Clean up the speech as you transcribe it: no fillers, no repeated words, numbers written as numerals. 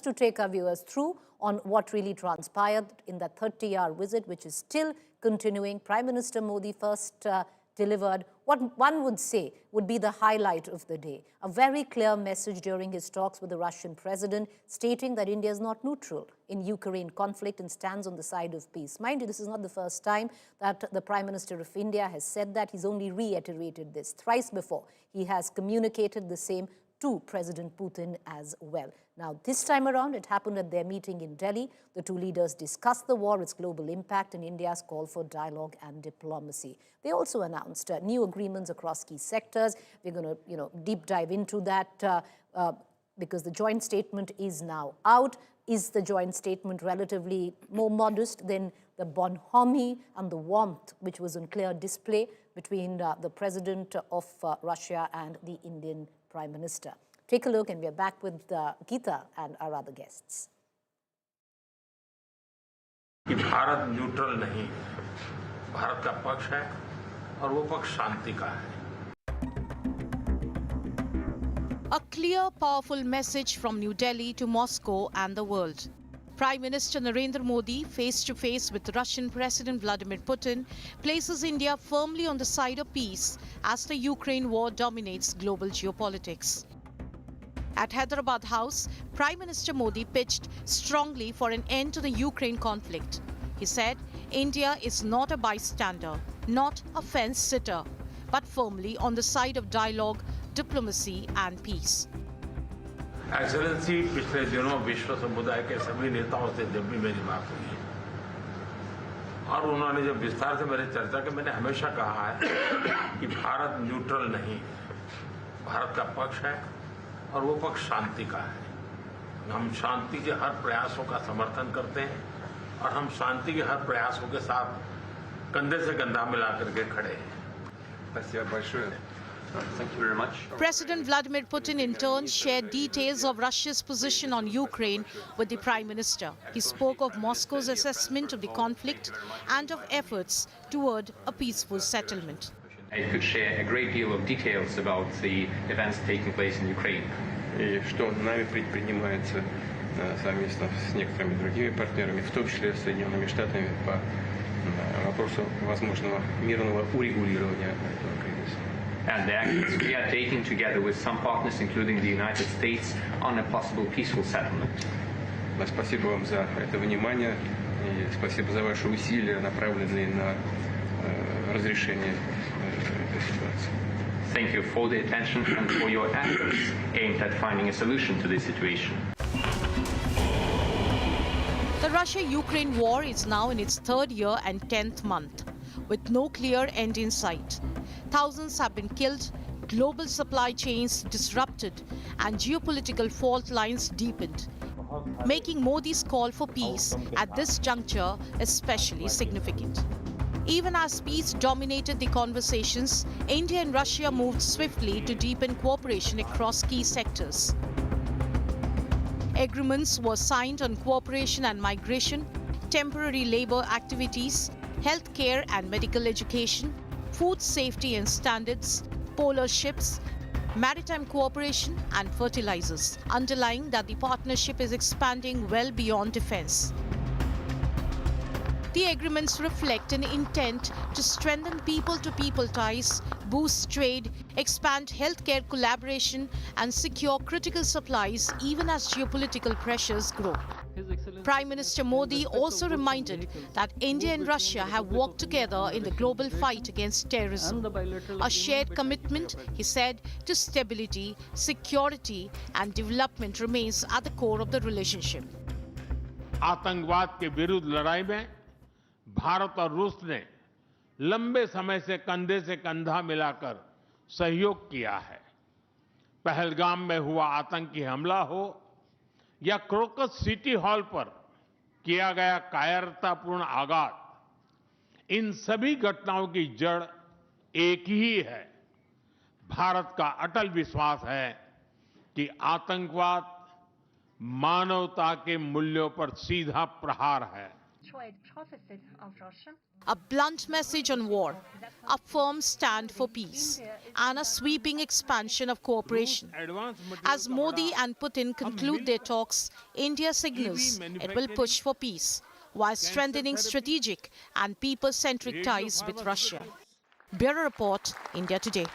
to take our viewers through on what really transpired in that 30-hour visit, which is still continuing. Prime Minister Modi first delivered what one would say would be the highlight of the day. A very clear message during his talks with the Russian president, stating that India is not neutral in Ukraine conflict and stands on the side of peace. Mind you, this is not the first time that the Prime Minister of India has said that. He's only reiterated this thrice before. He has communicated the same to President Putin as well. Now, this time around, it happened at their meeting in Delhi. The two leaders discussed the war, its global impact, and India's call for dialogue and diplomacy. They also announced new agreements across key sectors. We're going to, deep dive into that because the joint statement is now out. Is the joint statement relatively more modest than the bonhomie and the warmth which was on clear display between the president of Russia and the Indian Prime Minister? Take a look, and we're back with Geeta and our other guests. कि Bharat neutral नहीं, भारत का पक्ष है और वो पक्ष शांति का है. A clear, powerful message from New Delhi to Moscow and the world. Prime Minister Narendra Modi, face-to-face with Russian President Vladimir Putin, places India firmly on the side of peace as the Ukraine war dominates global geopolitics. At Hyderabad House, Prime Minister Modi pitched strongly for an end to the Ukraine conflict. He said, India is not a bystander, not a fence-sitter, but firmly on the side of dialogue, diplomacy and peace. Excellency पिछले दिनों विश्व समुदाय के सभी नेताओं से जब भी मेरी बात हुई है और उन्होंने जब विस्तार से मेरे चर्चा की, मैंने हमेशा कहा है कि भारत न्यूट्रल नहीं, भारत का पक्ष है और वो पक्ष शांति का है. हम शांति के हर प्रयासों का समर्थन करते हैं और हम शांति के हर प्रयासों के साथ कंधे से कंधा मिला करके खड़े हैं. Thank you very much. President Vladimir Putin in turn shared details of Russia's position on Ukraine with the Prime Minister. He spoke of Moscow's assessment of the conflict and of efforts toward a peaceful settlement. I could share a great deal of details about the events taking place in Ukraine. И что нами предпринимается совместно с некоторыми другими партнерами, в том числе с Соединенными Штатами, по вопросу возможного мирного урегулирования этого кризиса. And the actions we are taking together with some partners, including the United States, on a possible peaceful settlement. Спасибо вам за это внимание и спасибо за ваши усилия, направленные на разрешение этой ситуации. Thank you for the attention and for your efforts aimed at finding a solution to this situation. The Russia-Ukraine war is now in its third year and 10th month, with no clear end in sight. Thousands have been killed, global supply chains disrupted, and geopolitical fault lines deepened, making Modi's call for peace at this juncture especially significant. Even as peace dominated the conversations, India and Russia moved swiftly to deepen cooperation across key sectors. Agreements were signed on cooperation and migration, temporary labor activities, healthcare and medical education, food safety and standards, polar ships, maritime cooperation and fertilizers, underlying that the partnership is expanding well beyond defense. The agreements reflect an intent to strengthen people-to-people ties, boost trade, expand healthcare collaboration, and secure critical supplies even as geopolitical pressures grow. Prime Minister Modi also reminded that India and Russia have worked together in the global fight against terrorism. A shared commitment, he said, to stability, security, and development remains at the core of the relationship. आतंकवाद के विरुद्ध लड़ाई में भारत और रूस ने लंबे समय से कंधे से कंधा मिलाकर सहयोग किया है. पहलगाम में हुआ आतंकी हमला हो या क्रोकस सिटी हॉल पर किया गया कायरतापूर्ण आघात, इन सभी घटनाओं की जड़ एक ही है. भारत का अटल विश्वास है कि आतंकवाद मानवता के मूल्यों पर सीधा प्रहार है. trade processes of Russia. A blunt message on war, a firm stand for peace, and a sweeping expansion of cooperation. As Modi and Putin conclude their talks, India signals it will push for peace, while strengthening strategic and people-centric ties with Russia. Bureau Report, India Today.